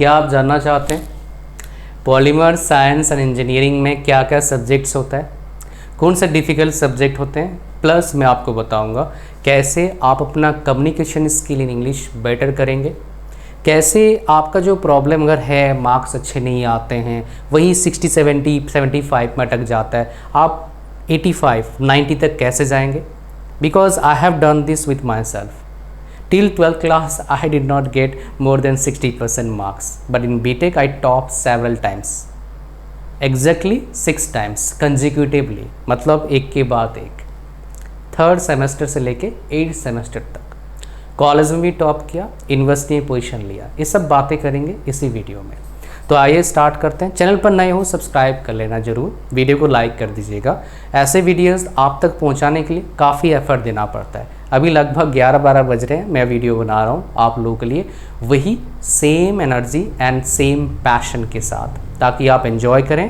क्या आप जानना चाहते हैं पॉलीमर साइंस एंड इंजीनियरिंग में क्या क्या सब्जेक्ट्स होता है, कौन से डिफ़िकल्ट सब्जेक्ट होते हैं, प्लस मैं आपको बताऊंगा कैसे आप अपना communication skill in English better करेंगे, कैसे आपका जो प्रॉब्लम अगर है मार्क्स अच्छे नहीं आते हैं, वही 60 70 75 में अटक जाता है, आप 85 90 तक कैसे जाएंगे। Because I have done this with my self. Till 12th class, I did not get more than 60% marks, but in BTech I topped several times, exactly 6 times consecutively, मतलब एक के बाद एक, 3rd सेमेस्टर से लेके 8th सेमेस्टर तक। College में भी टॉप किया, यूनिवर्सिटी में पोजीशन लिया। ये सब बातें करेंगे इसी वीडियो में। तो आइए स्टार्ट करते हैं। चैनल पर नए हो सब्सक्राइब कर लेना ज़रूर, वीडियो को लाइक कर दीजिएगा। ऐसे वीडियोस आप तक पहुंचाने के लिए काफ़ी एफर्ट देना पड़ता है। अभी लगभग 11-12 बज रहे हैं, मैं वीडियो बना रहा हूँ आप लोगों के लिए, वही same energy and same passion के साथ, ताकि आप एंजॉय करें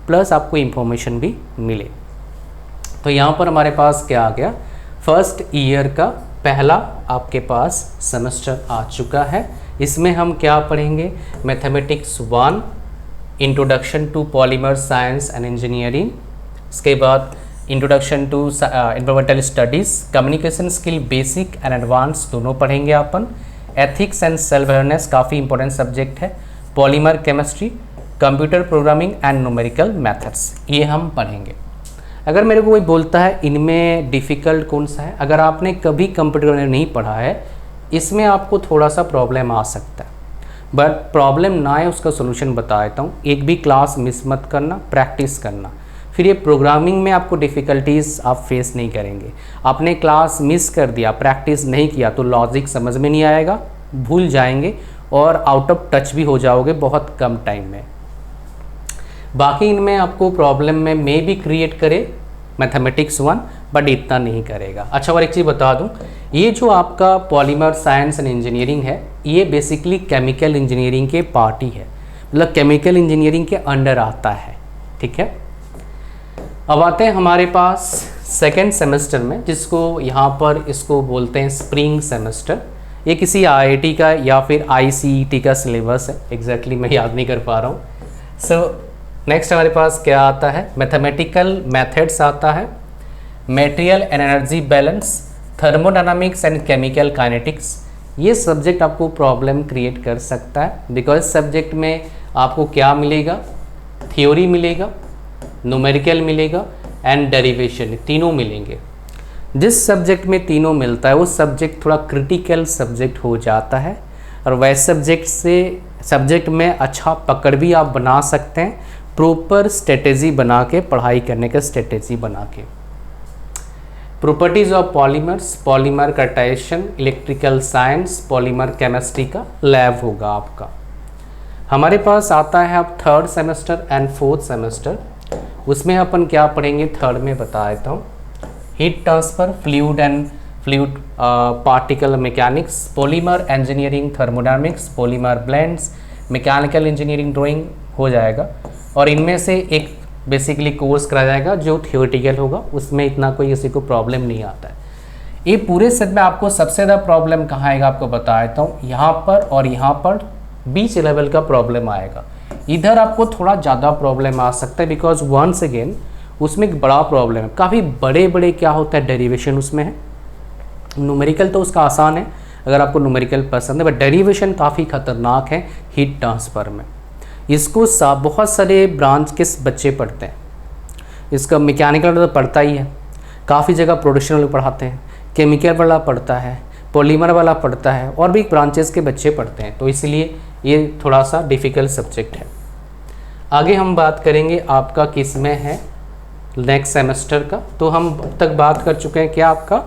प्लस आपको इन्फॉर्मेशन भी मिले। तो यहाँ पर हमारे पास क्या आ गया, फर्स्ट ईयर का पहला आपके पास सेमेस्टर आ चुका है। इसमें हम क्या पढ़ेंगे, mathematics 1, introduction to polymer science and engineering, इसके बाद introduction to environmental studies, communication skill basic and advance दोनों पढ़ेंगे अपन, एथिक्स एंड सेल्फ अवेयरनेस काफ़ी इंपॉर्टेंट सब्जेक्ट है, polymer chemistry, computer programming and numerical methods, ये हम पढ़ेंगे। अगर मेरे को कोई बोलता है इनमें डिफ़िकल्ट कौन सा है, अगर आपने कभी कंप्यूटर नहीं पढ़ा है, इसमें आपको थोड़ा सा प्रॉब्लम आ सकता है, बट प्रॉब्लम ना है उसका सोल्यूशन बता देता हूँ। एक भी क्लास मिस मत करना, प्रैक्टिस करना, फिर ये प्रोग्रामिंग में आपको डिफ़िकल्टीज़ आप फेस नहीं करेंगे। आपने क्लास मिस कर दिया, प्रैक्टिस नहीं किया, तो लॉजिक समझ में नहीं आएगा, भूल जाएंगे और आउट ऑफ टच भी हो जाओगे बहुत कम टाइम में। बाकी इनमें आपको प्रॉब्लम में मे भी क्रिएट करे मैथमेटिक्स 1, बट इतना नहीं करेगा। अच्छा, और एक चीज़ बता दूं, ये जो आपका पॉलीमर साइंस एंड इंजीनियरिंग है, ये बेसिकली केमिकल इंजीनियरिंग के पार्ट ही है, मतलब केमिकल इंजीनियरिंग के अंडर आता है। ठीक है, अब आते हैं हमारे पास सेकेंड सेमेस्टर में, जिसको यहाँ पर इसको बोलते हैं स्प्रिंग सेमेस्टर। ये किसी IIT का या फिर ICET का सिलेबस है, एग्जैक्टली मैं याद नहीं कर पा रहा हूँ। सो नेक्स्ट हमारे पास क्या आता है, मैथमेटिकल मेथड्स आता है, material and energy balance, thermodynamics and chemical kinetics. ये सब्जेक्ट आपको प्रॉब्लम क्रिएट कर सकता है, बिकॉज सब्जेक्ट में आपको क्या मिलेगा, थ्योरी मिलेगा, न्यूमेरिकल मिलेगा एंड डेरिवेशन, तीनों मिलेंगे। जिस सब्जेक्ट में तीनों मिलता है वो सब्जेक्ट थोड़ा क्रिटिकल सब्जेक्ट हो जाता है, और वैसे सब्जेक्ट में अच्छा पकड़ भी आप बना सकते हैं, प्रॉपर स्ट्रेटेजी बना के, पढ़ाई करने का स्ट्रेटेजी बना के। प्रॉपर्टीज ऑफ पॉलीमर्स, पॉलीमर कर्टाइशन, इलेक्ट्रिकल साइंस, पॉलीमर केमिस्ट्री का लैब होगा आपका। हमारे पास आता है अब 3rd semester and 4th semester. उसमें अपन क्या पढ़ेंगे, 3rd में बता देता हूँ, heat transfer, fluid and fluid particle mechanics, polymer engineering, thermodynamics, polymer blends, mechanical engineering drawing हो जाएगा। और इनमें से एक बेसिकली कोर्स कराया जाएगा जो थियोरेटिकल होगा, उसमें इतना कोई किसी को प्रॉब्लम नहीं आता है। ये पूरे सेट में आपको सबसे ज़्यादा प्रॉब्लम कहाँ आएगा आपको बता देता हूँ, यहाँ पर और यहाँ पर बीच लेवल का प्रॉब्लम आएगा। इधर आपको थोड़ा ज़्यादा प्रॉब्लम आ सकता है, बिकॉज वंस अगेन उसमें एक बड़ा प्रॉब्लम है, काफ़ी बड़े क्या होता है डेरिवेशन उसमें है। न्यूमेरिकल तो उसका आसान है अगर आपको न्यूमेरिकल पसंद है, बट डेरिवेशन काफ़ी खतरनाक है हीट ट्रांसफ़र में। इसको बहुत सारे ब्रांच के बच्चे पढ़ते हैं, इसका मैकेनिकल तो पढ़ता ही है, काफ़ी जगह प्रोडक्शन वाले पढ़ाते हैं, केमिकल वाला पढ़ता है, पॉलीमर वाला पढ़ता है, और भी ब्रांचेस के बच्चे पढ़ते हैं, तो इसलिए ये थोड़ा सा डिफ़िकल्ट सब्जेक्ट है। आगे हम बात करेंगे आपका किस में है नेक्स्ट सेमेस्टर का। तो हम अब तक बात कर चुके हैं क्या, आपका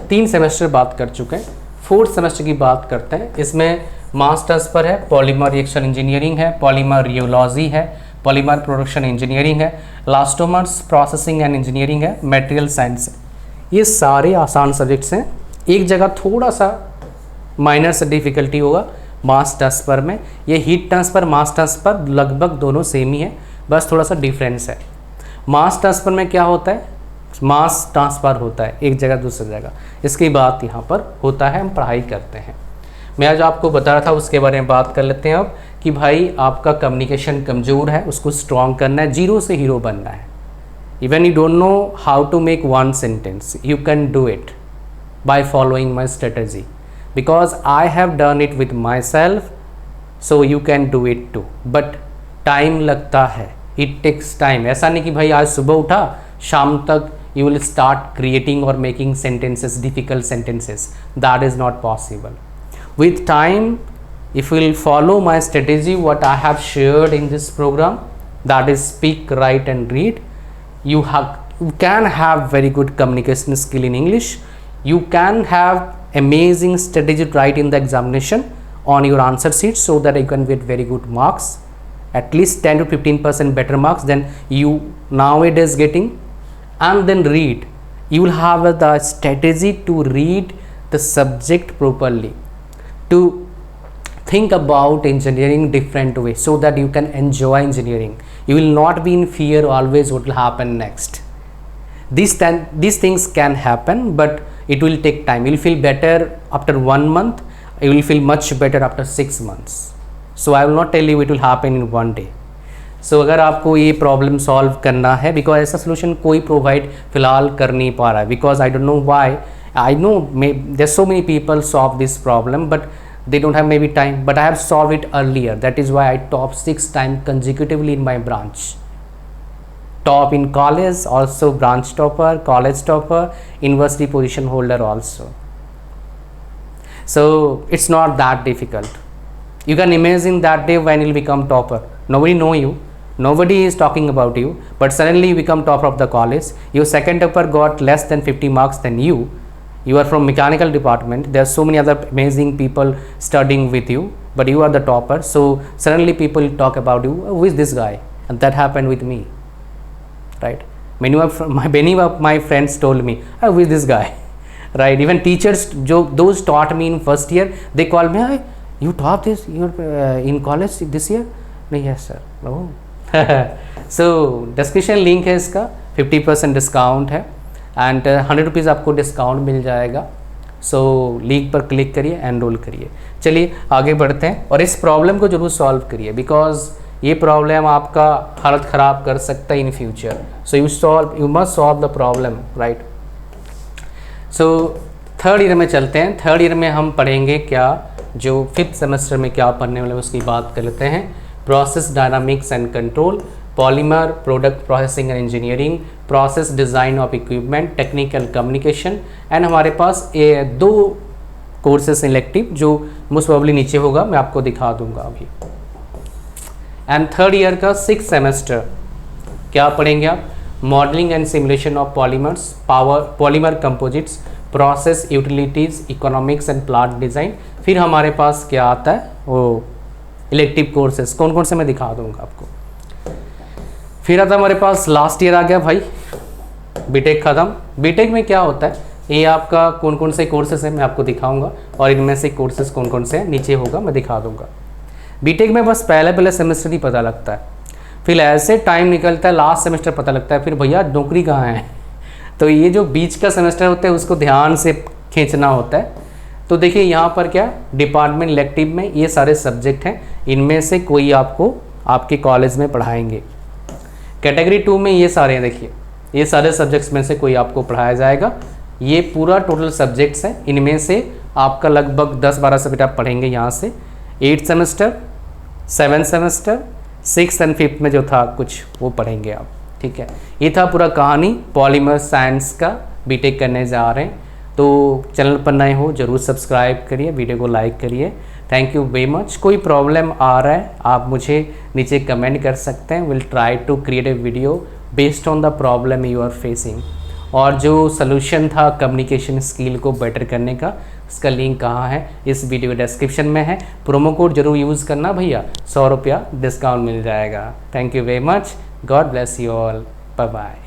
3 सेमेस्टर बात कर चुके हैं, 4th सेमेस्टर की बात करते हैं। इसमें मास ट्रांसफर है, पॉलीमर रिएक्शन इंजीनियरिंग है, पॉलीमर रियोलॉजी है, पॉलीमर प्रोडक्शन इंजीनियरिंग है, इलास्टोमर्स प्रोसेसिंग एंड इंजीनियरिंग है, मटेरियल साइंस है। ये सारे आसान सब्जेक्ट्स हैं। एक जगह थोड़ा सा माइनर से डिफ़िकल्टी होगा मास ट्रांसफ़र में। ये हीट ट्रांसफ़र, मास ट्रांसफ़र लगभग दोनों सेम ही है, बस थोड़ा सा डिफरेंस है। मास ट्रांसफ़र में क्या होता है, मास ट्रांसफ़र होता है एक जगह दूसरी जगह, इसकी बात यहाँ पर होता है, हम पढ़ाई करते हैं। मैं आज आपको बता रहा था उसके बारे में बात कर लेते हैं अब कि भाई आपका कम्युनिकेशन कमज़ोर है, उसको स्ट्रॉन्ग करना है, जीरो से हीरो बनना है। Even you don't know how to make one sentence, you can do it by following my strategy, because I have done it with my self, so you can do it too. But time लगता है, it takes time. ऐसा नहीं कि भाई आज सुबह उठा शाम तक you will start creating or making sentences, difficult sentences. That is not possible. With time, if you will follow my strategy, what I have shared in this program, that is speak, write and read, you can have very good communication skill in English. You can have amazing strategy to write in the examination on your answer sheet, so that you can get very good marks, at least 10 to 15% better marks than you nowadays getting. And then read, you will have the strategy to read the subject properly, to think about engineering different way, so that you can enjoy engineering. You will not be in fear always what will happen next. These things can happen, but it will take time. You will feel better after 1 month, you will feel much better after 6 months. So I will not tell you it will happen in 1 day. सो अगर आपको ये problem solve करना है, because ऐसा solution कोई provide फिलहाल कर नहीं पा रहा है, because I don't know why, I know there so many people solve this problem but they don't have maybe time, but I have solved it earlier. That is why I top 6 times consecutively in my branch. Top in college, also branch topper, college topper, university position holder also. So it's not that difficult. You can imagine that day when you'll become topper. Nobody know you. Nobody is talking about you, but suddenly you become top of the college. Your second topper got less than 50 marks than you. You are from mechanical department. There are so many other amazing people studying with you, but you are the topper. So suddenly people talk about you. Oh, who is this guy? And that happened with me, right? Many of my friends told me, oh, who is this guy? Right? Even teachers, those taught me in first year, they call me, hey, you taught this, you're in college this year? No, yes sir. Oh. So description link है इसका, 50% discount है and 100 rupees आपको discount मिल जाएगा। So link पर click करिए, enrol करिए। चलिए आगे बढ़ते हैं और इस प्रॉब्लम को जरूर सॉल्व करिए, बिकॉज ये प्रॉब्लम आपका हालत ख़राब कर सकता है in future. So you must solve the problem, right. So third year में चलते हैं। थर्ड ईयर में हम पढ़ेंगे क्या, जो 5th सेमेस्टर में क्या पढ़ने वाले उसकी बात कर लेते हैं। Process dynamics and control, polymer product processing and engineering, process design of equipment, technical communication and हमारे पास 2 कोर्सेस इलेक्टिव जो मोस्ट प्रोबेबली नीचे होगा, मैं आपको दिखा दूंगा अभी। एंड थर्ड ईयर का 6th सेमेस्टर क्या पढ़ेंगे आप, modelling and simulation of polymers, polymer composites, process utilities, economics and plant design. फिर हमारे पास क्या आता है, वो इलेक्टिव कोर्सेज कौन कौन से मैं दिखा दूंगा आपको। फिर आता हमारे पास लास्ट ईयर आ गया भाई, बीटेक ख़त्म। बीटेक में क्या होता है, ये आपका कौन कौन से कोर्सेज हैं मैं आपको दिखाऊंगा, और इनमें से कोर्सेज कौन कौन से हैं नीचे होगा मैं दिखा दूंगा। बीटेक में बस पहले सेमेस्टर ही पता लगता है, फिर ऐसे टाइम निकलता है लास्ट सेमेस्टर पता लगता है, फिर भैया नौकरी कहाँ है। तो ये जो बीच का सेमेस्टर होता है उसको ध्यान से खींचना होता है। तो देखिए यहाँ पर क्या, डिपार्टमेंट इलेक्टिव में ये सारे सब्जेक्ट हैं, इनमें से कोई आपको आपके कॉलेज में पढ़ाएंगे। कैटेगरी 2 में ये सारे हैं, देखिए ये सारे सब्जेक्ट्स में से कोई आपको पढ़ाया जाएगा। ये पूरा टोटल सब्जेक्ट्स हैं, इनमें से आपका लगभग 10-12 सब्जेक्ट आप पढ़ेंगे यहाँ से। 8th semester, 7th semester, 6th and 5th में जो था कुछ वो पढ़ेंगे आप, ठीक है। ये था पूरा कहानी पॉलीमर साइंस का, बीटेक करने जा रहे हैं। तो चैनल पर नए हो जरूर सब्सक्राइब करिए, वीडियो को लाइक करिए। Thank you very much. कोई प्रॉब्लम आ रहा है आप मुझे नीचे कमेंट कर सकते हैं, will try to create a video based on the problem you are facing. और जो सलूशन था कम्युनिकेशन स्किल को बेटर करने का, उसका लिंक कहाँ है, इस वीडियो डिस्क्रिप्शन में है। प्रोमो कोड जरूर यूज़ करना भैया, 100 रुपया डिस्काउंट मिल जाएगा। Thank you very much, God bless you all, bye bye.